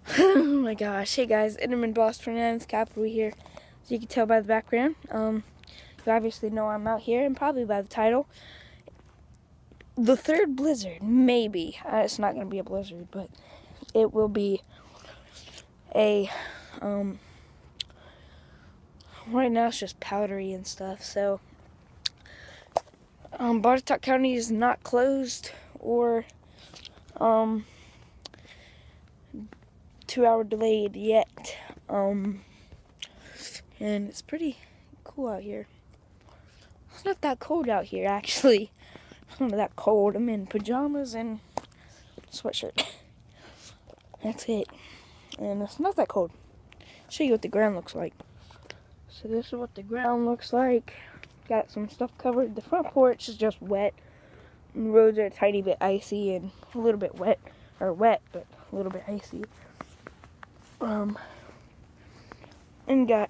Oh my gosh. Hey guys, Enderman Boss 29th Capital here. As you can tell by the background, you obviously know I'm out here, and probably by the title. The third blizzard, maybe. It's not going to be a blizzard, but it will be a, right now it's just powdery and stuff, so, Bartow County is not closed or, 2-hour delayed yet, and it's pretty cool out here. It's not that cold out here, actually. It's not that cold. I'm in pajamas and sweatshirt. That's it. And it's not that cold. I'll show you what the ground looks like. So this is what the ground looks like. Got some stuff covered. The front porch is just wet. And the roads are a tiny bit icy and a little bit wet. Or wet, but a little bit icy. And got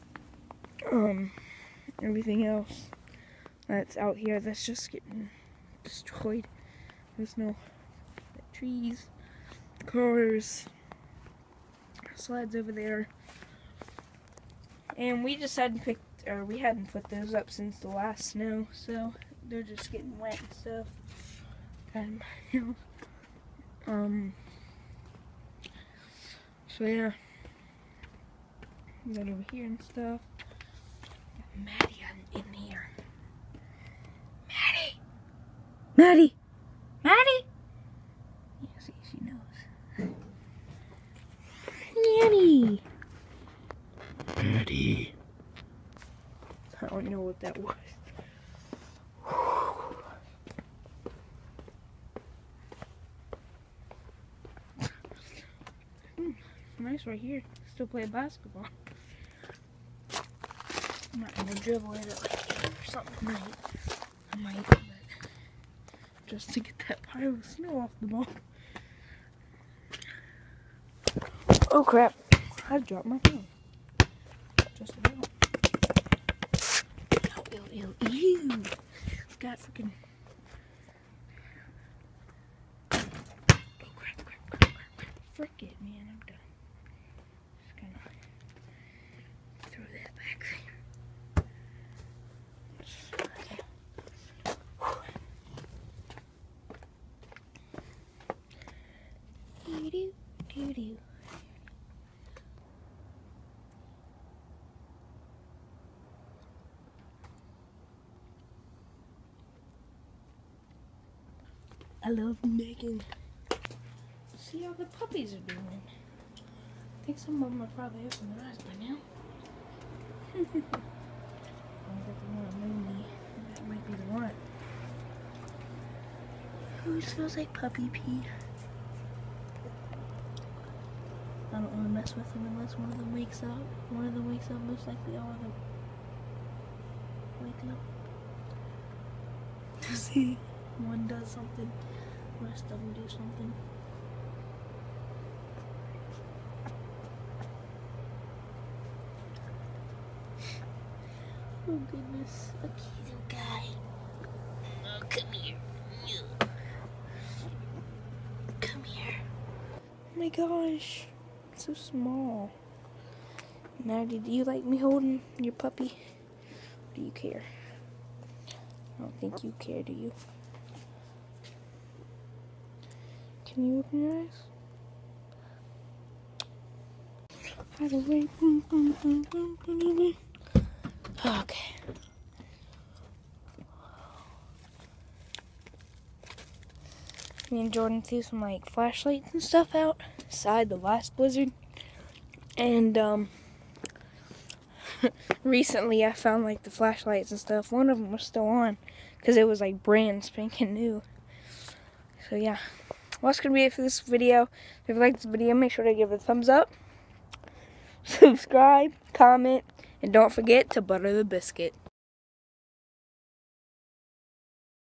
everything else that's out here that's just getting destroyed. There's no trees, cars, slides over there, and we just hadn't put those up since the last snow, so they're just getting wet and stuff. And so yeah, got over here and stuff. Got Maddie in here. Maddie! Maddie! Yeah, see, she knows. Maddie! Maddie. I don't know what that was. Nice right here. Still play basketball. I'm not gonna dribble it at like 8 or something tonight. I might, but just to get that pile of snow off the ball. Oh crap! I dropped my phone. Just about. Ew. Got freaking. Oh crap. Frick it, man. I'm done. Just gonna throw that back there. Doo-doo. I love Megan. See how the puppies are doing. I think some of them are probably open their eyes by now. I don't think they want to know me. That might be the one. Ooh, it smells like puppy pee. I don't want to mess with them unless one of them wakes up. One of them wakes up, most likely all of them waking up. See, one does something, the rest of them do something. Oh goodness, a cute little guy. Oh, come here. Come here. Oh my gosh, it's so small. Maddie, do you like me holding your puppy? Or do you care? I don't think you care, do you? Can you open your eyes? By the way, okay. Me and Jordan threw some like flashlights and stuff outside the last blizzard, and recently I found like the flashlights and stuff. One of them was still on because it was like brand spanking new. So yeah, well, that's gonna be it for this video. If you like this video, make sure to give it a thumbs up, subscribe, comment, and don't forget to butter the biscuit.